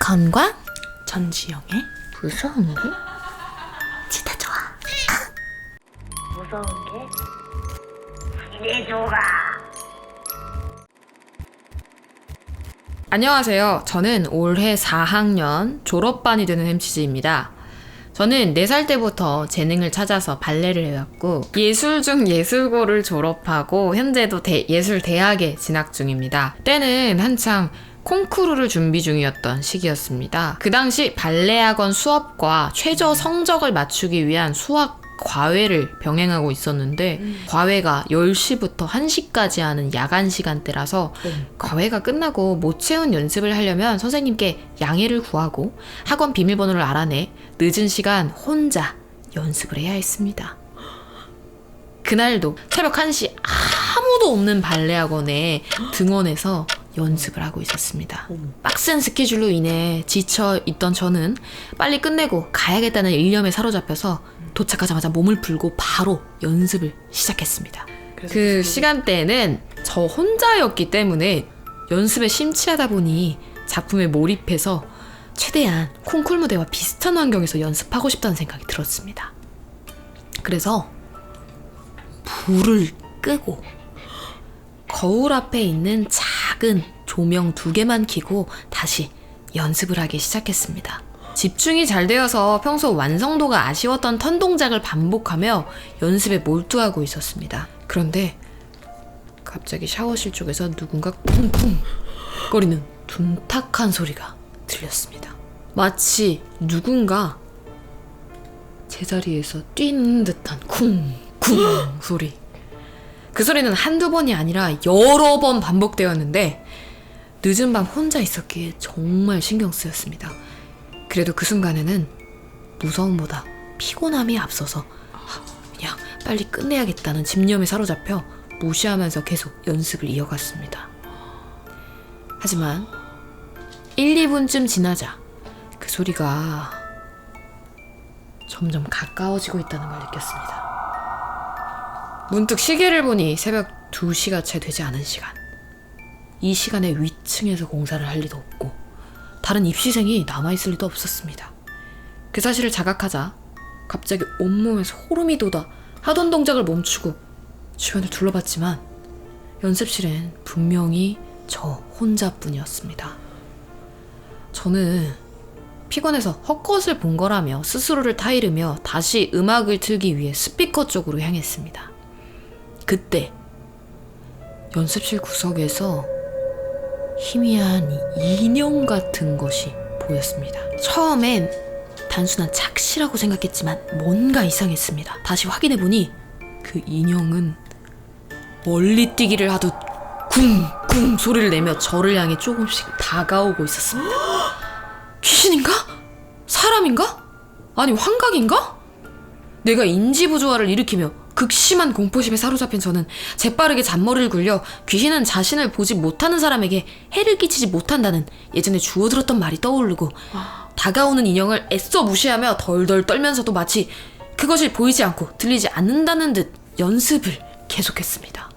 건광 전지영의 무서운 게? 진짜 좋아. 무서운 게? 기대줘가. 안녕하세요. 저는 올해 4학년 졸업반이 되는 햄치즈입니다. 저는 4살 때부터 재능을 찾아서 발레를 해왔고 예술 중 예술고를 졸업하고 현재도 예술대학에 진학 중입니다. 때는 한창 콩쿠르를 준비 중이었던 시기였습니다. 그 당시 발레학원 수업과 최저 성적을 맞추기 위한 수학 과외를 병행하고 있었는데 과외가 10시부터 1시까지 하는 야간 시간대라서 과외가 끝나고 못 채운 연습을 하려면 선생님께 양해를 구하고 학원 비밀번호를 알아내 늦은 시간 혼자 연습을 해야 했습니다. 그날도 새벽 1시 아무도 없는 발레학원에 등원해서 연습을 하고 있었습니다. 빡센 스케줄로 인해 지쳐 있던 저는 빨리 끝내고 가야겠다는 일념에 사로잡혀서 도착하자마자 몸을 풀고 바로 연습을 시작했습니다. 그 시간대에는 저 혼자였기 때문에 연습에 심취하다 보니 작품에 몰입해서 최대한 콩쿨 무대와 비슷한 환경에서 연습하고 싶다는 생각이 들었습니다. 그래서 불을 끄고 거울 앞에 있는 작은 조명 2개만 켜고 다시 연습을 하기 시작했습니다. 집중이 잘 되어서 평소 완성도가 아쉬웠던 턴 동작을 반복하며 연습에 몰두하고 있었습니다. 그런데 갑자기 샤워실 쪽에서 누군가 쿵쿵 거리는 둔탁한 소리가 들렸습니다. 마치 누군가 제자리에서 뛰는 듯한 쿵쿵 소리. 그 소리는 한두 번이 아니라 여러 번 반복되었는데 늦은 밤 혼자 있었기에 정말 신경 쓰였습니다. 그래도 그 순간에는 무서움보다 피곤함이 앞서서 그냥 빨리 끝내야겠다는 집념에 사로잡혀 무시하면서 계속 연습을 이어갔습니다. 하지만 1, 2분쯤 지나자 그 소리가 점점 가까워지고 있다는 걸 느꼈습니다. 문득 시계를 보니 새벽 2시가 채 되지 않은 시간. 이 시간에 위층에서 공사를 할 리도 없고 다른 입시생이 남아있을 리도 없었습니다. 그 사실을 자각하자 갑자기 온몸에 소름이 돋아 하던 동작을 멈추고 주변을 둘러봤지만 연습실엔 분명히 저 혼자뿐이었습니다. 저는 피곤해서 헛것을 본 거라며 스스로를 타이르며 다시 음악을 틀기 위해 스피커 쪽으로 향했습니다. 그때 연습실 구석에서 희미한 인형 같은 것이 보였습니다. 처음엔 단순한 착시라고 생각했지만 뭔가 이상했습니다. 다시 확인해보니 그 인형은 멀리 뛰기를 하듯 쿵쿵 소리를 내며 저를 향해 조금씩 다가오고 있었습니다. 귀신인가? 사람인가? 아니 환각인가? 내가 인지부조화를 일으키며 극심한 공포심에 사로잡힌 저는 재빠르게 잔머리를 굴려 귀신은 자신을 보지 못하는 사람에게 해를 끼치지 못한다는 예전에 주워들었던 말이 떠오르고 다가오는 인형을 애써 무시하며 덜덜 떨면서도 마치 그것이 보이지 않고 들리지 않는다는 듯 연습을 계속했습니다.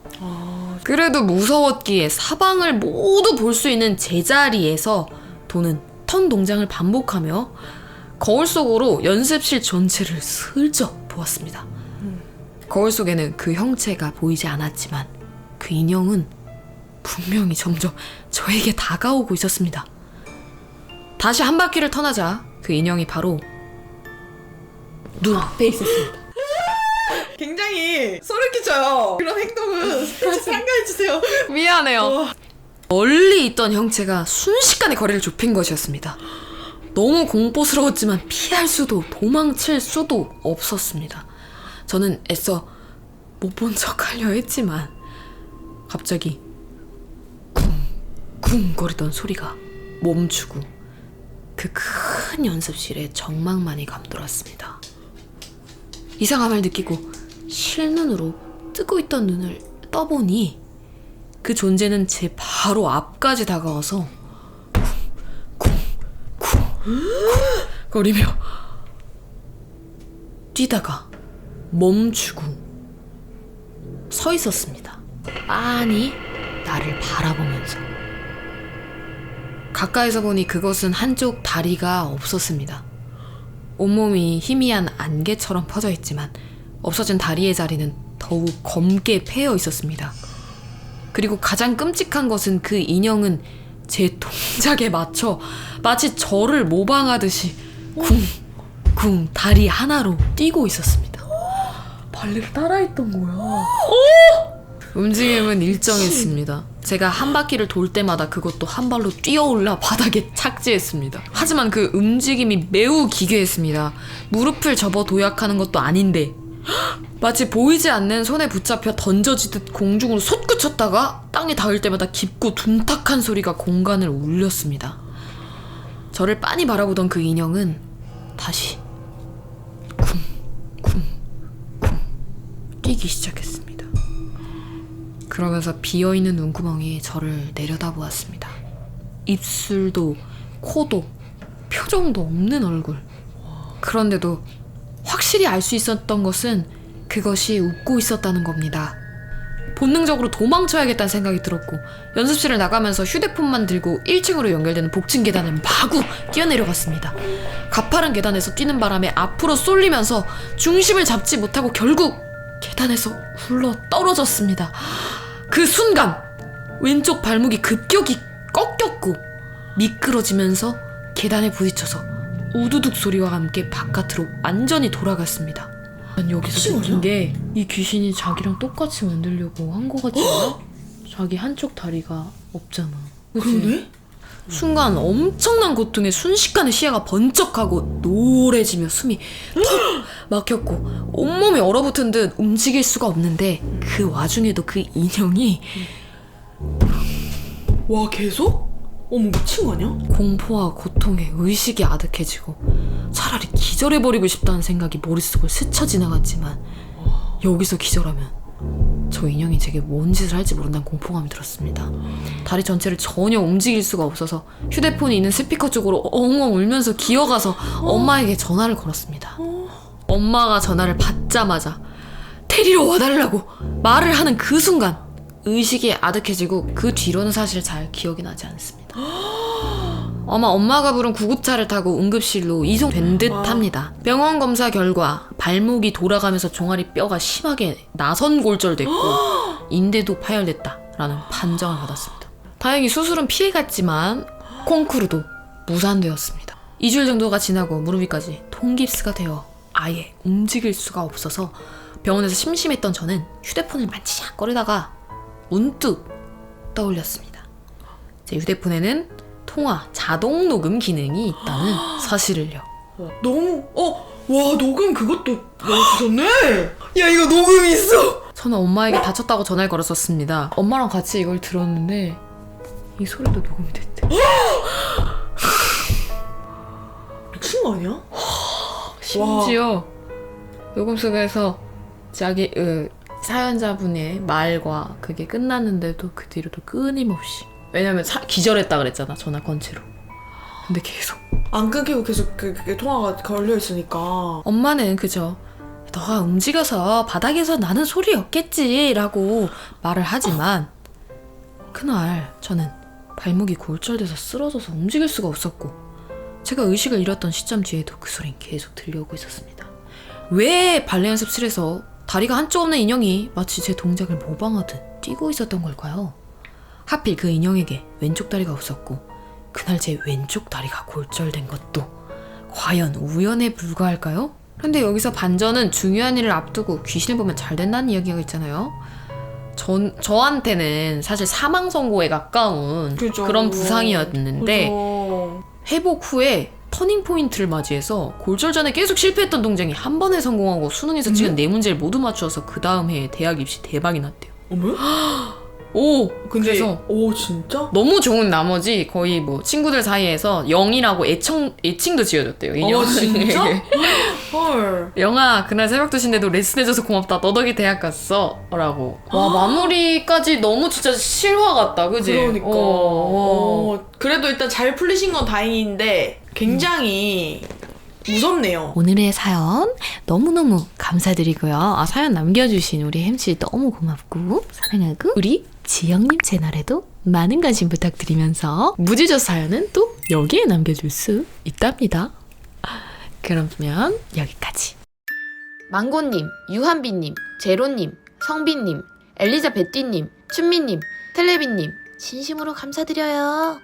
그래도 무서웠기에 사방을 모두 볼 수 있는 제자리에서 도는 턴 동작을 반복하며 거울 속으로 연습실 전체를 슬쩍 보았습니다. 거울 속에는 그 형체가 보이지 않았지만 그 인형은 분명히 점점 저에게 다가오고 있었습니다. 다시 한 바퀴를 턴하자 그 인형이 바로 눈앞에 있었습니다. 굉장히 소름 끼쳐요. 그런 행동은 상가해주세요. 미안해요. 멀리 있던 형체가 순식간에 거리를 좁힌 것이었습니다. 너무 공포스러웠지만 피할 수도 도망칠 수도 없었습니다. 저는 애써 못 본 척 하려 했지만 갑자기 쿵쿵 거리던 소리가 멈추고 그 큰 연습실에 정막만이 감돌았습니다. 이상함을 느끼고 실눈으로 뜨고 있던 눈을 떠보니 그 존재는 제 바로 앞까지 다가와서 쿵쿵쿵 거리며 뛰다가 멈추고 서 있었습니다. 빤히 나를 바라보면서 가까이서 보니 그것은 한쪽 다리가 없었습니다. 온몸이 희미한 안개처럼 퍼져 있지만 없어진 다리의 자리는 더욱 검게 패여 있었습니다. 그리고 가장 끔찍한 것은 그 인형은 제 동작에 맞춰 마치 저를 모방하듯이 쿵쿵 다리 하나로 뛰고 있었습니다. 발레를 따라했던 거야. 움직임은 일정했습니다. 제가 한 바퀴를 돌 때마다 그것도 한 발로 뛰어올라 바닥에 착지했습니다. 하지만 그 움직임이 매우 기괴했습니다. 무릎을 접어 도약하는 것도 아닌데 마치 보이지 않는 손에 붙잡혀 던져지듯 공중으로 솟구쳤다가 땅에 닿을 때마다 깊고 둔탁한 소리가 공간을 울렸습니다. 저를 빤히 바라보던 그 인형은 다시 쿵쿵쿵 뛰기 시작했습니다. 그러면서 비어있는 눈구멍이 저를 내려다보았습니다. 입술도 코도 표정도 없는 얼굴. 그런데도 확실히 알 수 있었던 것은 그것이 웃고 있었다는 겁니다. 본능적으로 도망쳐야겠다는 생각이 들었고 연습실을 나가면서 휴대폰만 들고 1층으로 연결되는 복층 계단을 마구 뛰어내려갔습니다. 가파른 계단에서 뛰는 바람에 앞으로 쏠리면서 중심을 잡지 못하고 결국 계단에서 굴러 떨어졌습니다. 그 순간 왼쪽 발목이 급격히 꺾였고 미끄러지면서 계단에 부딪혀서 우두둑 소리와 함께 바깥으로 완전히 돌아갔습니다. 난 여기서 느낀 게 이 귀신이 자기랑 똑같이 만들려고 한 거 같지 않아? 자기 한쪽 다리가 없잖아. 그치? 그러네? 순간 엄청난 고통에 순식간에 시야가 번쩍하고 노래지며 숨이 턱 막혔고 온몸이 얼어붙은 듯 움직일 수가 없는데 그 와중에도 그 인형이 와 계속? 어머 미친 거 아니야? 공포와 고통에 의식이 아득해지고 차라리 기절해버리고 싶다는 생각이 머릿속을 스쳐 지나갔지만 여기서 기절하면 저 인형이 제게 뭔 짓을 할지 모른다는 공포감이 들었습니다. 다리 전체를 전혀 움직일 수가 없어서 휴대폰이 있는 스피커 쪽으로 엉엉 울면서 기어가서 엄마에게 전화를 걸었습니다. 엄마가 전화를 받자마자 데리러 와달라고 말을 하는 그 순간 의식이 아득해지고 그 뒤로는 사실 잘 기억이 나지 않습니다. 아마 엄마가 부른 구급차를 타고 응급실로 이송된 듯합니다. 병원 검사 결과 발목이 돌아가면서 종아리 뼈가 심하게 나선 골절됐고 인대도 파열됐다라는 판정을 받았습니다. 다행히 수술은 피해갔지만 콩쿠르도 무산되었습니다. 2주일 정도가 지나고 무릎 위까지 통깁스가 되어 아예 움직일 수가 없어서 병원에서 심심했던 저는 휴대폰을 만지작거리다가 문득 떠올렸습니다. 제 휴대폰에는 통화 자동 녹음 기능이 있다는 사실을요. 너무 와 녹음 그것도 넣어주셨네. 야 이거 녹음 있어. 저는 엄마에게 다쳤다고 전화를 걸었었습니다. 엄마랑 같이 이걸 들었는데 이 소리도 녹음이 됐대. 미친 거 아니야? 심지어 녹음 속에서 자기 사연자분의 말과 그게 끝났는데도 그 뒤로도 끊임없이, 왜냐면 기절했다 그랬잖아, 전화 건 채로. 근데 계속 안 끊기고 계속 그게 통화가 걸려 있으니까. 엄마는 그저 너가 움직여서 바닥에서 나는 소리였겠지 라고 말을 하지만 그날 저는 발목이 골절돼서 쓰러져서 움직일 수가 없었고 제가 의식을 잃었던 시점 뒤에도 그 소리는 계속 들려오고 있었습니다. 왜 발레 연습실에서 다리가 한쪽 없는 인형이 마치 제 동작을 모방하듯 뛰고 있었던 걸까요? 하필 그 인형에게 왼쪽 다리가 없었고 그날 제 왼쪽 다리가 골절된 것도 과연 우연에 불과할까요? 근데 여기서 반전은 중요한 일을 앞두고 귀신을 보면 잘 된다는 이야기가 있잖아요. 저한테는 사실 사망 선고에 가까운 그죠. 그런 부상이었는데 그죠. 회복 후에 터닝 포인트를 맞이해서 골절 전에 계속 실패했던 동생이 한 번에 성공하고 수능에서 찍은 4문제를 모두 맞추어서 그 다음 해에 대학 입시 대박이 났대요. 어머? 오! 근데 그래서 오 진짜? 너무 좋은 나머지 거의 뭐 친구들 사이에서 영이라고 애칭도 지어줬대요. 아 진짜? 헐. 영아 그날 새벽 2시인데도 레슨해줘서 고맙다. 너 덕에 대학 갔어. 라고. 와 마무리까지 너무 진짜 실화 같다. 그지? 그러니까. 그래도 일단 잘 풀리신 건 다행인데 굉장히 무섭네요. 오늘의 사연 너무너무 감사드리고요. 사연 남겨주신 우리 햄씨 너무 고맙고 사랑하고 우리 지영님 채널에도 많은 관심 부탁드리면서 무지조 사연은 또 여기에 남겨줄 수 있답니다. 그러면 여기까지. 망고님, 유한비님, 제로님, 성빈님, 엘리자베띠님, 춘미님, 텔레비님 진심으로 감사드려요.